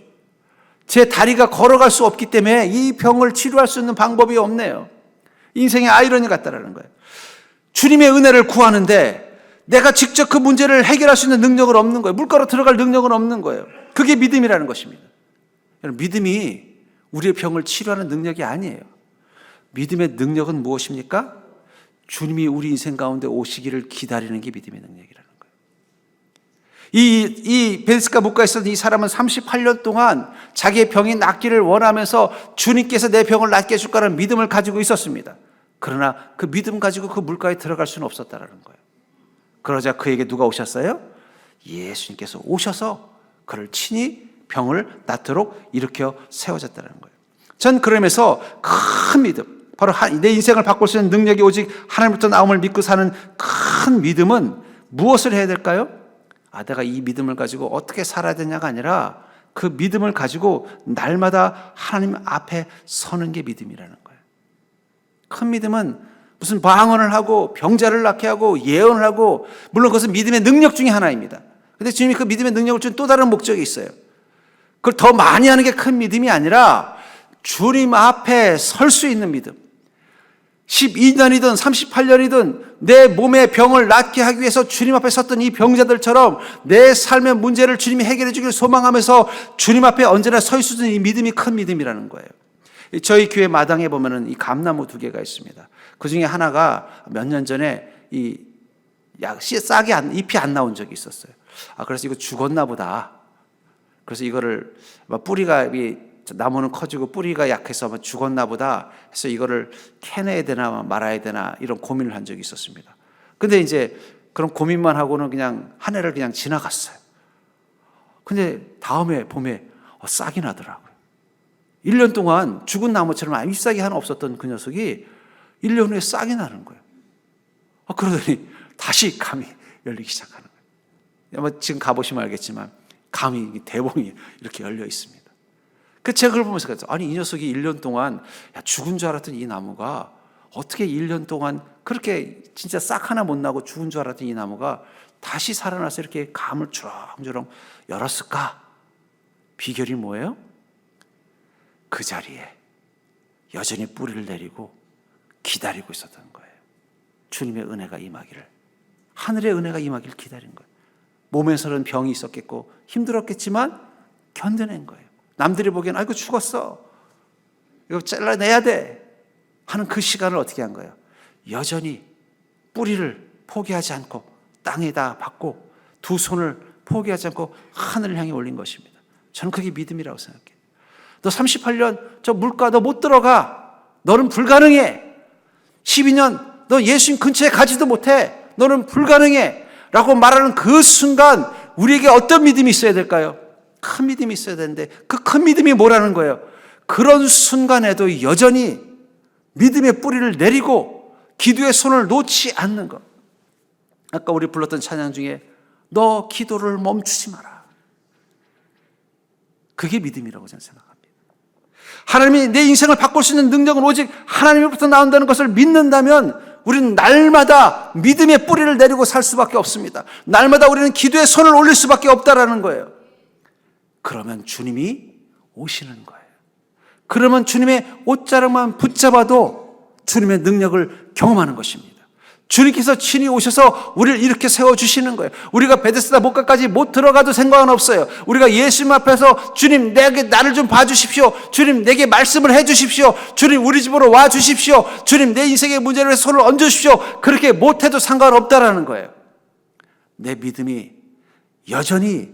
제 다리가 걸어갈 수 없기 때문에 이 병을 치료할 수 있는 방법이 없네요. 인생의 아이러니 같다라는 거예요. 주님의 은혜를 구하는데 내가 직접 그 문제를 해결할 수 있는 능력은 없는 거예요. 물가로 들어갈 능력은 없는 거예요. 그게 믿음이라는 것입니다. 여러분, 믿음이 우리의 병을 치료하는 능력이 아니에요. 믿음의 능력은 무엇입니까? 주님이 우리 인생 가운데 오시기를 기다리는 게 믿음의 능력이라는 거예요. 이 베데스다 목가에 있었던 이 사람은 38년 동안 자기의 병이 낫기를 원하면서 주님께서 내 병을 낫게 해줄 거라는 믿음을 가지고 있었습니다. 그러나 그 믿음 가지고 그 물가에 들어갈 수는 없었다는 거예요. 그러자 그에게 누가 오셨어요? 예수님께서 오셔서 그를 친히 병을 낫도록 일으켜 세워졌다는 거예요. 전 그러면서 큰 믿음, 바로 내 인생을 바꿀 수 있는 능력이 오직 하나님부터 나옴을 믿고 사는 큰 믿음은 무엇을 해야 될까요? 내가 이 믿음을 가지고 어떻게 살아야 되냐가 아니라 그 믿음을 가지고 날마다 하나님 앞에 서는 게 믿음이라는 거예요. 큰 믿음은 무슨 방언을 하고 병자를 낫게 하고 예언을 하고, 물론 그것은 믿음의 능력 중에 하나입니다. 그런데 주님이 그 믿음의 능력을 준 또 다른 목적이 있어요. 그걸 더 많이 하는 게 큰 믿음이 아니라 주님 앞에 설 수 있는 믿음. 12년이든 38년이든 내 몸의 병을 낫게 하기 위해서 주님 앞에 섰던 이 병자들처럼 내 삶의 문제를 주님이 해결해 주기를 소망하면서 주님 앞에 언제나 서 있을 수 있는 이 믿음이 큰 믿음이라는 거예요. 저희 교회 마당에 보면은 이 감나무 2개가 있습니다. 그 중에 하나가 몇 년 전에 이 싹이 잎이 안 나온 적이 있었어요. 그래서 이거 죽었나 보다. 그래서 이거를 뿌리가, 나무는 커지고 뿌리가 약해서 죽었나 보다 해서 이거를 캐내야 되나 말아야 되나 이런 고민을 한 적이 있었습니다. 근데 이제 그런 고민만 하고는 그냥 한 해를 그냥 지나갔어요. 근데 다음에 봄에 싹이 나더라고요. 1년 동안 죽은 나무처럼 잎싹이 하나 없었던 그 녀석이 1년 후에 싹이 나는 거예요. 그러더니 다시 감이 열리기 시작하는 거예요. 지금 가보시면 알겠지만 감이, 대봉이 이렇게 열려 있습니다. 그 제가 그걸 보면서 아니 이 녀석이 1년 동안 죽은 줄 알았던 이 나무가 어떻게 1년 동안 그렇게 진짜 싹 하나 못 나고 죽은 줄 알았던 이 나무가 다시 살아나서 이렇게 감을 주렁주렁 열었을까? 비결이 뭐예요? 그 자리에 여전히 뿌리를 내리고 기다리고 있었던 거예요. 주님의 은혜가 임하기를, 하늘의 은혜가 임하기를 기다린 거예요. 몸에서는 병이 있었겠고 힘들었겠지만 견뎌낸 거예요. 남들이 보기엔 아이고 죽었어, 이거 잘라내야 돼 하는 그 시간을 어떻게 한 거예요? 여전히 뿌리를 포기하지 않고 땅에다 박고 두 손을 포기하지 않고 하늘을 향해 올린 것입니다. 저는 그게 믿음이라고 생각해요. 너 38년 저 물가 너 못 들어가, 너는 불가능해. 12년 너 예수님 근처에 가지도 못해, 너는 불가능해 라고 말하는 그 순간 우리에게 어떤 믿음이 있어야 될까요? 큰 믿음이 있어야 되는데 그 큰 믿음이 뭐라는 거예요? 그런 순간에도 여전히 믿음의 뿌리를 내리고 기도의 손을 놓지 않는 것. 아까 우리 불렀던 찬양 중에 너 기도를 멈추지 마라. 그게 믿음이라고 저는 생각합니다. 하나님이 내 인생을 바꿀 수 있는 능력은 오직 하나님으로부터 나온다는 것을 믿는다면 우리는 날마다 믿음의 뿌리를 내리고 살 수밖에 없습니다. 날마다 우리는 기도의 손을 올릴 수밖에 없다라는 거예요. 그러면 주님이 오시는 거예요. 그러면 주님의 옷자락만 붙잡아도 주님의 능력을 경험하는 것입니다. 주님께서 친히 오셔서 우리를 이렇게 세워주시는 거예요. 우리가 베데스다 목가까지 못 들어가도 상관은 없어요. 우리가 예수님 앞에서 주님 내게 나를 좀 봐주십시오. 주님 내게 말씀을 해주십시오. 주님 우리 집으로 와주십시오. 주님 내 인생의 문제를 손을 얹어주십시오. 그렇게 못해도 상관없다라는 거예요. 내 믿음이 여전히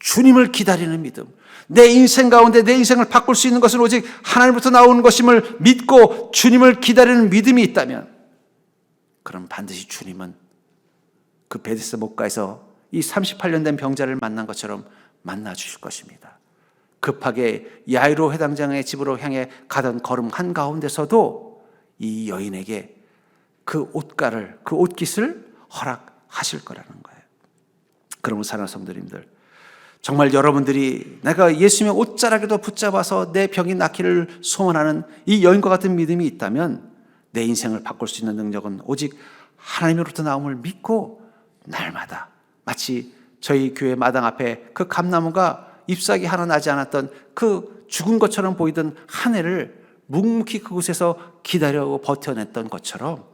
주님을 기다리는 믿음, 내 인생 가운데 내 인생을 바꿀 수 있는 것은 오직 하나님부터 나오는 것임을 믿고 주님을 기다리는 믿음이 있다면, 그럼 반드시 주님은 그 베데스다 목가에서 이 38년 된 병자를 만난 것처럼 만나 주실 것입니다. 급하게 야이로 회당장의 집으로 향해 가던 걸음 한가운데서도 이 여인에게 그 옷가를, 그 옷깃을 허락하실 거라는 거예요. 그러면 사랑하는 성도님들, 정말 여러분들이 내가 예수님의 옷자락에도 붙잡아서 내 병이 낫기를 소원하는 이 여인과 같은 믿음이 있다면 내 인생을 바꿀 수 있는 능력은 오직 하나님으로부터 나옴을 믿고 날마다, 마치 저희 교회 마당 앞에 그 감나무가 잎사귀 하나 나지 않았던 그 죽은 것처럼 보이던 한 해를 묵묵히 그곳에서 기다려고 버텨냈던 것처럼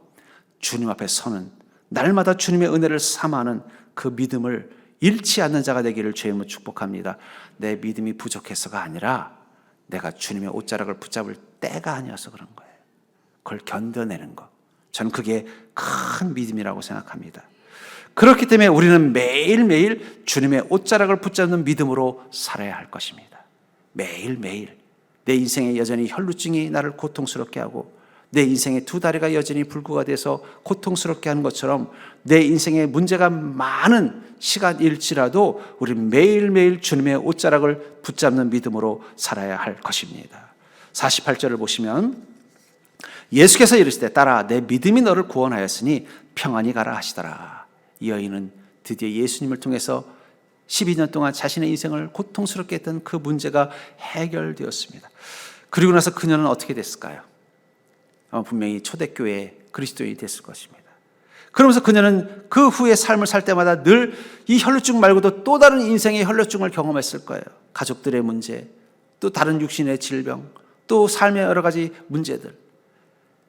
주님 앞에 서는, 날마다 주님의 은혜를 삼아하는 그 믿음을 잃지 않는 자가 되기를 주님으로 축복합니다. 내 믿음이 부족해서가 아니라 내가 주님의 옷자락을 붙잡을 때가 아니어서 그런 거예요. 그걸 견뎌내는 것, 저는 그게 큰 믿음이라고 생각합니다. 그렇기 때문에 우리는 매일매일 주님의 옷자락을 붙잡는 믿음으로 살아야 할 것입니다. 매일매일 내 인생에 여전히 혈루증이 나를 고통스럽게 하고 내 인생의 두 다리가 여전히 불구가 돼서 고통스럽게 하는 것처럼 내 인생에 문제가 많은 시간일지라도 우리는 매일매일 주님의 옷자락을 붙잡는 믿음으로 살아야 할 것입니다. 48절을 보시면 예수께서 이르시되 따라 내 믿음이 너를 구원하였으니 평안히 가라 하시더라. 이 여인은 드디어 예수님을 통해서 12년 동안 자신의 인생을 고통스럽게 했던 그 문제가 해결되었습니다. 그리고 나서 그녀는 어떻게 됐을까요? 분명히 초대교회의 그리스도인이 됐을 것입니다. 그러면서 그녀는 그 후에 삶을 살 때마다 늘 이 혈루증 말고도 또 다른 인생의 혈루증을 경험했을 거예요. 가족들의 문제, 또 다른 육신의 질병, 또 삶의 여러 가지 문제들.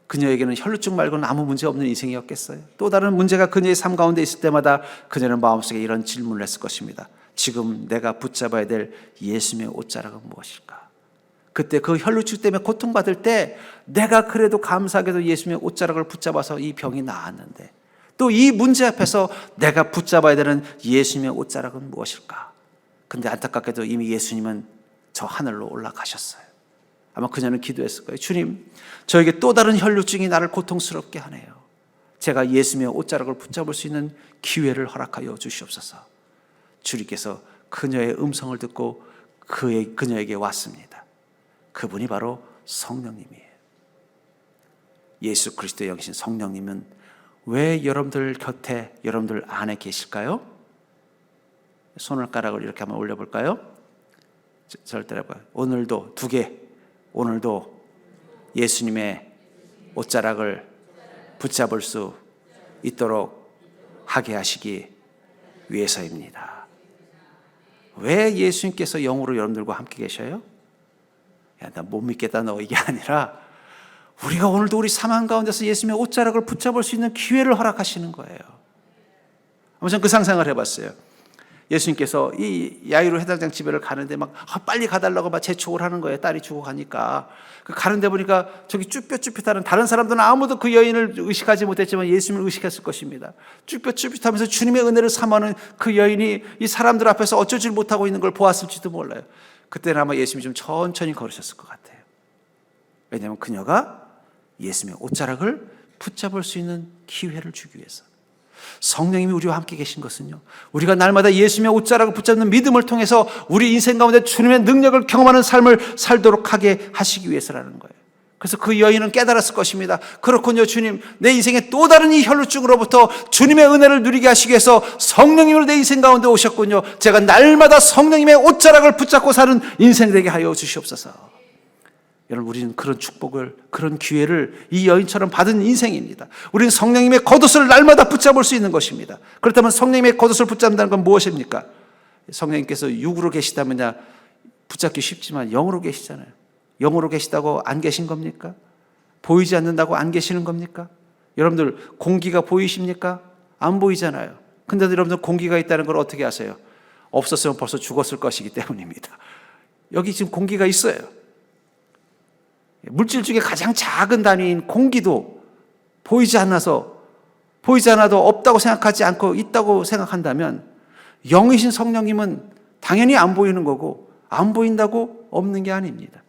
그녀에게는 혈루증 말고는 아무 문제 없는 인생이었겠어요. 또 다른 문제가 그녀의 삶 가운데 있을 때마다 그녀는 마음속에 이런 질문을 했을 것입니다. 지금 내가 붙잡아야 될 예수님의 옷자락은 무엇일까? 그때 그 혈루증 때문에 고통받을 때 내가 그래도 감사하게도 예수님의 옷자락을 붙잡아서 이 병이 나았는데, 또 이 문제 앞에서 내가 붙잡아야 되는 예수님의 옷자락은 무엇일까? 근데 안타깝게도 이미 예수님은 저 하늘로 올라가셨어요. 아마 그녀는 기도했을 거예요. 주님, 저에게 또 다른 혈루증이 나를 고통스럽게 하네요. 제가 예수님의 옷자락을 붙잡을 수 있는 기회를 허락하여 주시옵소서. 주님께서 그녀의 음성을 듣고 그녀에게 왔습니다. 그분이 바로 성령님이에요. 예수 그리스도의 영이신 성령님은 왜 여러분들 곁에, 여러분들 안에 계실까요? 손가락을 이렇게 한번 올려볼까요? 저를 따라봐요. 오늘도 두 개, 오늘도 예수님의 옷자락을 붙잡을 수 있도록 하게 하시기 위해서입니다. 왜 예수님께서 영으로 여러분들과 함께 계셔요? 야, 나 못 믿겠다 너, 이게 아니라 우리가 오늘도 우리 삶 가운데서 예수님의 옷자락을 붙잡을 수 있는 기회를 허락하시는 거예요. 아무튼 그 상상을 해봤어요. 예수님께서 이 야이로 회당장 집에를 가는데 막 빨리 가달라고 막 재촉을 하는 거예요. 딸이 죽어가니까. 가는데 보니까 저기 쭈뼛쭈뼛하는, 다른 사람들은 아무도 그 여인을 의식하지 못했지만 예수님을 의식했을 것입니다. 쭈뼛쭈뼛하면서 주님의 은혜를 삼아는 그 여인이 이 사람들 앞에서 어쩌지 못하고 있는 걸 보았을지도 몰라요. 그때는 아마 예수님이 좀 천천히 걸으셨을 것 같아요. 왜냐하면 그녀가 예수님의 옷자락을 붙잡을 수 있는 기회를 주기 위해서. 성령님이 우리와 함께 계신 것은요, 우리가 날마다 예수님의 옷자락을 붙잡는 믿음을 통해서 우리 인생 가운데 주님의 능력을 경험하는 삶을 살도록 하게 하시기 위해서라는 거예요. 그래서 그 여인은 깨달았을 것입니다. 그렇군요, 주님, 내 인생의 또 다른 이 혈루증으로부터 주님의 은혜를 누리게 하시기 위해서 성령님으로 내 인생 가운데 오셨군요. 제가 날마다 성령님의 옷자락을 붙잡고 사는 인생 되게 하여 주시옵소서. 여러분, 우리는 그런 축복을, 그런 기회를 이 여인처럼 받은 인생입니다. 우리는 성령님의 겉옷을 날마다 붙잡을 수 있는 것입니다. 그렇다면 성령님의 겉옷을 붙잡는다는 건 무엇입니까? 성령님께서 육으로 계시다면 붙잡기 쉽지만 영으로 계시잖아요. 영으로 계시다고 안 계신 겁니까? 보이지 않는다고 안 계시는 겁니까? 여러분들 공기가 보이십니까? 안 보이잖아요. 근데도 여러분들 공기가 있다는 걸 어떻게 아세요? 없었으면 벌써 죽었을 것이기 때문입니다. 여기 지금 공기가 있어요. 물질 중에 가장 작은 단위인 공기도 보이지 않아도 없다고 생각하지 않고 있다고 생각한다면 영이신 성령님은 당연히 안 보이는 거고 안 보인다고 없는 게 아닙니다.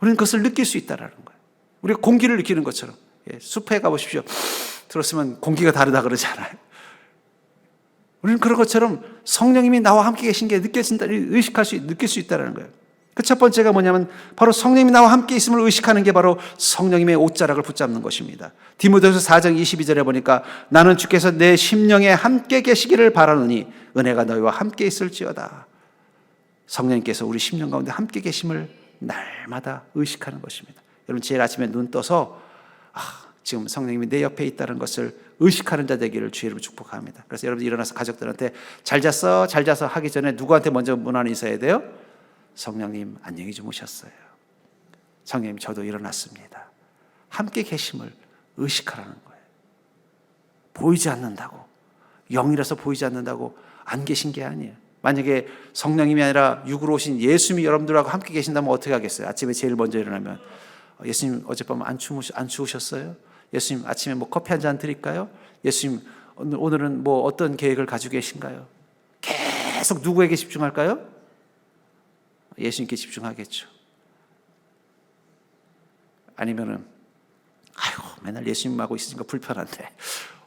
우리는 그것을 느낄 수 있다는 거예요. 우리가 공기를 느끼는 것처럼. 숲에 가보십시오. 들었으면 공기가 다르다 그러잖아요. 우리는 그런 것처럼 성령님이 나와 함께 계신 게 느껴진다, 느낄 수 있다는 거예요. 그 첫 번째가 뭐냐면 바로 성령님이 나와 함께 있음을 의식하는 게 바로 성령님의 옷자락을 붙잡는 것입니다. 디모데후서 4장 22절에 보니까 나는 주께서 내 심령에 함께 계시기를 바라노니 은혜가 너희와 함께 있을지어다. 성령님께서 우리 심령 가운데 함께 계심을 날마다 의식하는 것입니다. 여러분 제일 아침에 눈 떠서 지금 성령님이 내 옆에 있다는 것을 의식하는 자 되기를 주의 이름으로 축복합니다. 그래서 여러분 일어나서 가족들한테 잘 잤어 하기 전에 누구한테 먼저 문안 인사해야 돼요? 성령님 안녕히 주무셨어요. 성령님 저도 일어났습니다. 함께 계심을 의식하라는 거예요. 보이지 않는다고, 영이라서 보이지 않는다고 안 계신 게 아니에요. 만약에 성령님이 아니라 육으로 오신 예수님이 여러분들하고 함께 계신다면 어떻게 하겠어요? 아침에 제일 먼저 일어나면 예수님 어젯밤 안 추우셨어요? 예수님 아침에 뭐 커피 한 잔 드릴까요? 예수님 오늘은 뭐 어떤 계획을 가지고 계신가요? 계속 누구에게 집중할까요? 예수님께 집중하겠죠. 아니면은 맨날 예수님하고 있으니까 불편한데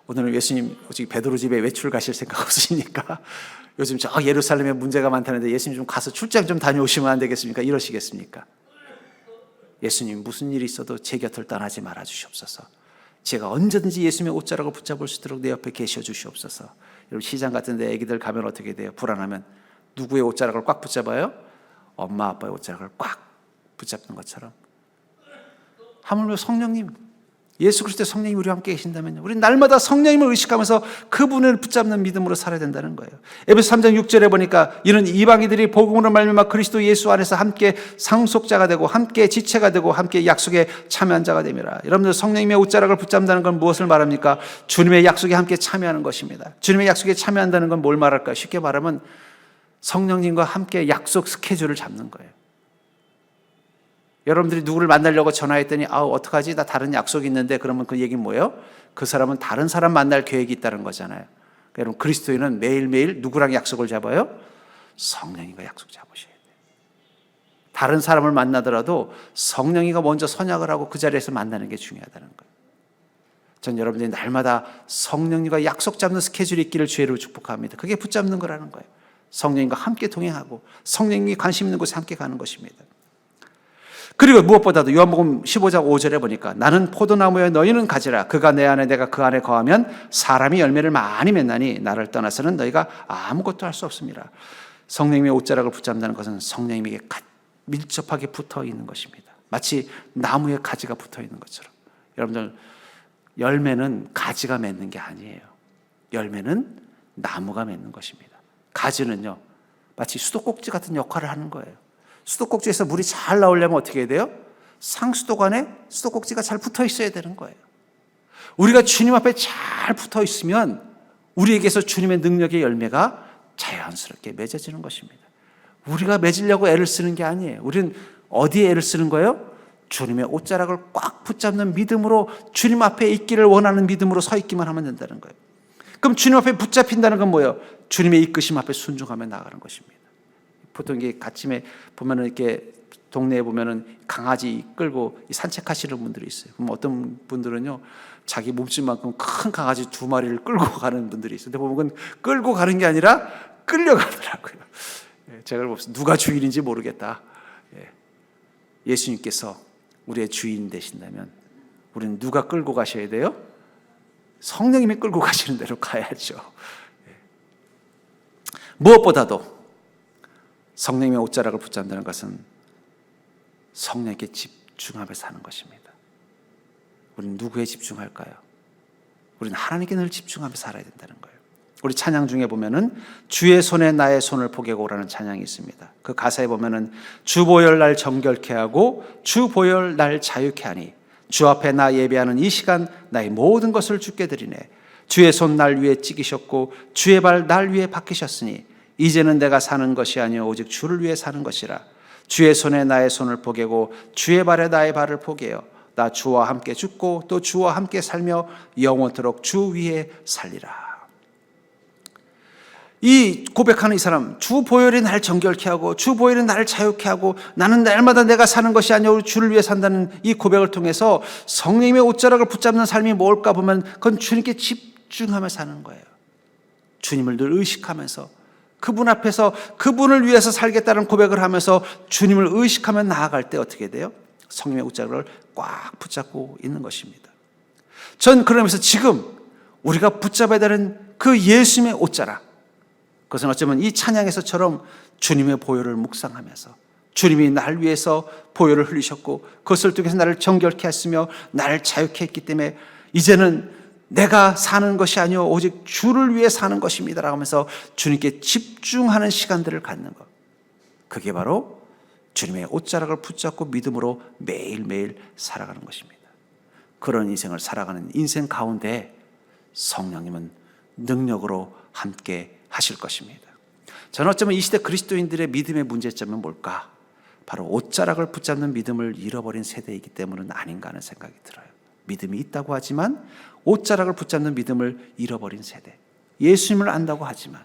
오늘은 예수님 베드로 집에 외출 가실 생각 없으시니까 요즘 저 예루살렘에 문제가 많다는데 예수님 좀 가서 출장 좀 다녀오시면 안 되겠습니까? 이러시겠습니까? 예수님 무슨 일이 있어도 제 곁을 떠나지 말아 주시옵소서. 제가 언제든지 예수님의 옷자락을 붙잡을 수 있도록 내 옆에 계셔 주시옵소서. 여러분 시장 같은 데 애기들 가면 어떻게 돼요? 불안하면 누구의 옷자락을 꽉 붙잡아요? 엄마 아빠의 옷자락을 꽉 붙잡는 것처럼 하물며 성령님, 예수 그리스도의 성령님이 우리와 함께 계신다면요, 우리는 날마다 성령님을 의식하면서 그분을 붙잡는 믿음으로 살아야 된다는 거예요. 에베소 3장 6절에 보니까 이는 이방인들이 복음으로 말미암아 그리스도 예수 안에서 함께 상속자가 되고 함께 지체가 되고 함께 약속에 참여한 자가 됨이라. 여러분들 성령님의 옷자락을 붙잡는다는 건 무엇을 말합니까? 주님의 약속에 함께 참여하는 것입니다. 주님의 약속에 참여한다는 건 뭘 말할까요? 쉽게 말하면 성령님과 함께 약속 스케줄을 잡는 거예요. 여러분들이 누구를 만나려고 전화했더니 어떡하지? 나 다른 약속이 있는데, 그러면 그 얘기는 뭐예요? 그 사람은 다른 사람 만날 계획이 있다는 거잖아요. 그러니까 여러분 그리스도인은 매일매일 누구랑 약속을 잡아요? 성령님과 약속 잡으셔야 돼요. 다른 사람을 만나더라도 성령이가 먼저 선약을 하고 그 자리에서 만나는 게 중요하다는 거예요. 전 여러분들이 날마다 성령님과 약속 잡는 스케줄이 있기를 주의로 축복합니다. 그게 붙잡는 거라는 거예요. 성령님과 함께 동행하고 성령님이 관심 있는 곳에 함께 가는 것입니다. 그리고 무엇보다도 요한복음 15장 5절에 보니까 나는 포도나무에 너희는 가지라. 그가 내 안에 내가 그 안에 거하면 사람이 열매를 많이 맺나니 나를 떠나서는 너희가 아무것도 할 수 없습니다. 성령님의 옷자락을 붙잡는다는 것은 성령님에게 밀접하게 붙어 있는 것입니다. 마치 나무에 가지가 붙어 있는 것처럼. 여러분들 열매는 가지가 맺는 게 아니에요. 열매는 나무가 맺는 것입니다. 가지는요 마치 수도꼭지 같은 역할을 하는 거예요. 수도꼭지에서 물이 잘 나오려면 어떻게 해야 돼요? 상수도 안에 수도꼭지가 잘 붙어 있어야 되는 거예요. 우리가 주님 앞에 잘 붙어 있으면 우리에게서 주님의 능력의 열매가 자연스럽게 맺어지는 것입니다. 우리가 맺으려고 애를 쓰는 게 아니에요. 우리는 어디에 애를 쓰는 거예요? 주님의 옷자락을 꽉 붙잡는 믿음으로, 주님 앞에 있기를 원하는 믿음으로 서 있기만 하면 된다는 거예요. 그럼 주님 앞에 붙잡힌다는 건 뭐예요? 주님의 이끄심 앞에 순종하며 나가는 것입니다. 보통 이게 아침에 보면은 이렇게 동네에 보면은 강아지 끌고 산책하시는 분들이 있어요. 그럼 어떤 분들은요 자기 몸집만큼 큰 강아지 2마리를 끌고 가는 분들이 있어요. 근데 보면 끌고 가는 게 아니라 끌려가더라고요. 제가 보면서 누가 주인인지 모르겠다. 예수님께서 우리의 주인 되신다면 우리는 누가 끌고 가셔야 돼요? 성령님이 끌고 가시는 대로 가야죠. 무엇보다도 성령님의 옷자락을 붙잡는다는 것은 성령께 집중하며 사는 것입니다. 우리는 누구에 집중할까요? 우리는 하나님께 늘 집중하며 살아야 된다는 거예요. 우리 찬양 중에 보면은 주의 손에 나의 손을 포개고 오라는 찬양이 있습니다. 그 가사에 보면은 주 보혈 날 정결케 하고 주 보혈 날 자유케 하니 주 앞에 나 예배하는 이 시간 나의 모든 것을 주께 드리네. 주의 손 날 위에 찍이셨고 주의 발 날 위에 박히셨으니 이제는 내가 사는 것이 아니요 오직 주를 위해 사는 것이라. 주의 손에 나의 손을 포개고 주의 발에 나의 발을 포개어 나 주와 함께 죽고 또 주와 함께 살며 영원토록 주 위에 살리라. 이 고백하는 이 사람, 주 보혈이 나를 정결케 하고 주 보혈이 나를 자유케 하고 나는 날마다 내가 사는 것이 아니오 주를 위해 산다는 이 고백을 통해서 성령님의 옷자락을 붙잡는 삶이 뭘까 보면 그건 주님께 집중하며 사는 거예요. 주님을 늘 의식하면서 그분 앞에서 그분을 위해서 살겠다는 고백을 하면서 주님을 의식하며 나아갈 때 어떻게 돼요? 성령의 옷자락을 꽉 붙잡고 있는 것입니다. 전 그러면서 지금 우리가 붙잡아야 되는 그 예수님의 옷자락, 그것은 어쩌면 이 찬양에서처럼 주님의 보혈을 묵상하면서 주님이 날 위해서 보혈을 흘리셨고 그것을 통해서 나를 정결케 하시며 나를 자유케 했기 때문에 이제는 내가 사는 것이 아니오 오직 주를 위해 사는 것입니다라고 하면서 주님께 집중하는 시간들을 갖는 것, 그게 바로 주님의 옷자락을 붙잡고 믿음으로 매일매일 살아가는 것입니다. 그런 인생을 살아가는 인생 가운데 성령님은 능력으로 함께 하실 것입니다. 저는 어쩌면 이 시대 그리스도인들의 믿음의 문제점은 뭘까? 바로 옷자락을 붙잡는 믿음을 잃어버린 세대이기 때문은 아닌가 하는 생각이 들어요. 믿음이 있다고 하지만 옷자락을 붙잡는 믿음을 잃어버린 세대. 예수님을 안다고 하지만,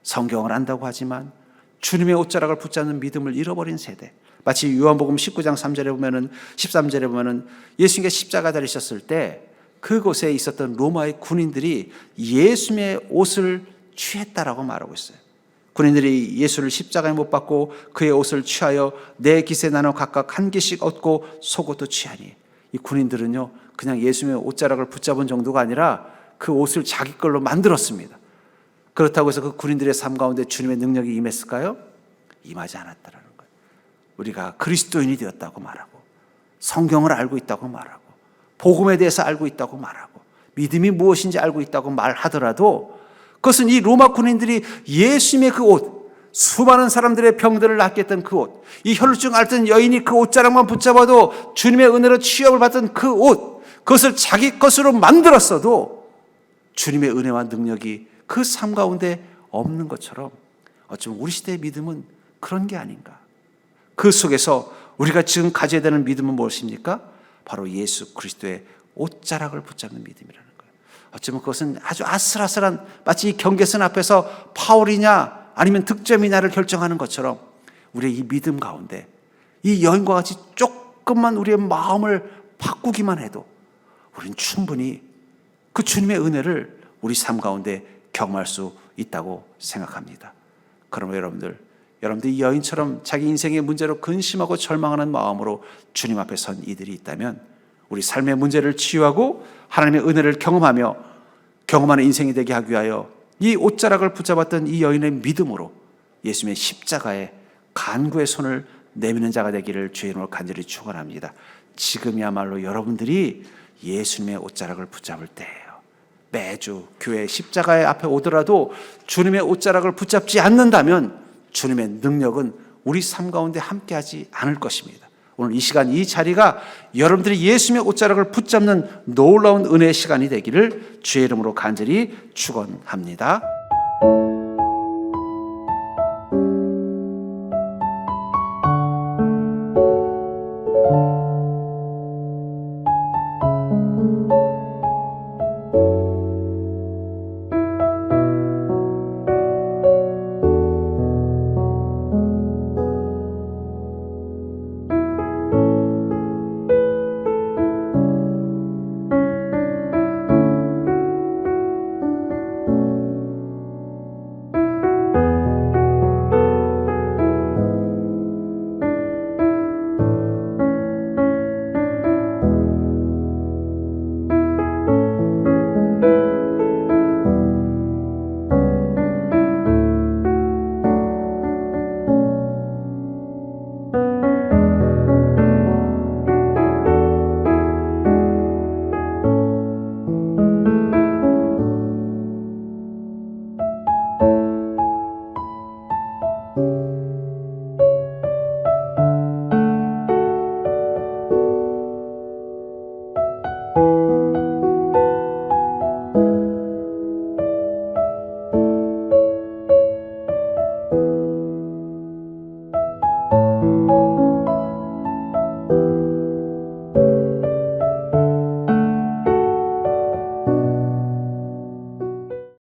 성경을 안다고 하지만 주님의 옷자락을 붙잡는 믿음을 잃어버린 세대. 마치 요한복음 19장 3절에 보면은 13절에 보면은 예수님께 십자가 달리셨을 때 그곳에 있었던 로마의 군인들이 예수님의 옷을 취했다라고 말하고 있어요. 군인들이 예수를 십자가에 못 박고 그의 옷을 취하여 네 깃에 나눠 각각 한 깃씩 얻고 속옷도 취하니, 이 군인들은요 그냥 예수님의 옷자락을 붙잡은 정도가 아니라 그 옷을 자기 걸로 만들었습니다. 그렇다고 해서 그 군인들의 삶 가운데 주님의 능력이 임했을까요? 임하지 않았다라는 거예요. 우리가 그리스도인이 되었다고 말하고 성경을 알고 있다고 말하고 복음에 대해서 알고 있다고 말하고 믿음이 무엇인지 알고 있다고 말하더라도 그것은 이 로마 군인들이 예수님의 그 옷, 수많은 사람들의 병들을 낫게 했던 그 옷, 이 혈루증 앓던 여인이 그 옷자락만 붙잡아도 주님의 은혜로 취업을 받던 그 옷, 그것을 자기 것으로 만들었어도 주님의 은혜와 능력이 그 삶 가운데 없는 것처럼 어쩌면 우리 시대의 믿음은 그런 게 아닌가. 그 속에서 우리가 지금 가져야 되는 믿음은 무엇입니까? 바로 예수 그리스도의 옷자락을 붙잡는 믿음이라는 거예요. 어쩌면 그것은 아주 아슬아슬한, 마치 이 경계선 앞에서 파울이냐 아니면 득점이냐를 결정하는 것처럼 우리의 이 믿음 가운데 이 여인과 같이 조금만 우리의 마음을 바꾸기만 해도 우리는 충분히 그 주님의 은혜를 우리 삶 가운데 경험할 수 있다고 생각합니다. 그러면 여러분들 이 여인처럼 자기 인생의 문제로 근심하고 절망하는 마음으로 주님 앞에 선 이들이 있다면 우리 삶의 문제를 치유하고 하나님의 은혜를 경험하는 인생이 되게 하기 위하여 이 옷자락을 붙잡았던 이 여인의 믿음으로 예수님의 십자가에 간구의 손을 내미는 자가 되기를 주의 이름으로 간절히 축원합니다. 지금이야말로 여러분들이 예수님의 옷자락을 붙잡을 때예요. 매주 교회 십자가의 앞에 오더라도 주님의 옷자락을 붙잡지 않는다면 주님의 능력은 우리 삶 가운데 함께하지 않을 것입니다. 오늘 이 시간, 이 자리가 여러분들이 예수님의 옷자락을 붙잡는 놀라운 은혜의 시간이 되기를 주의 이름으로 간절히 축원합니다.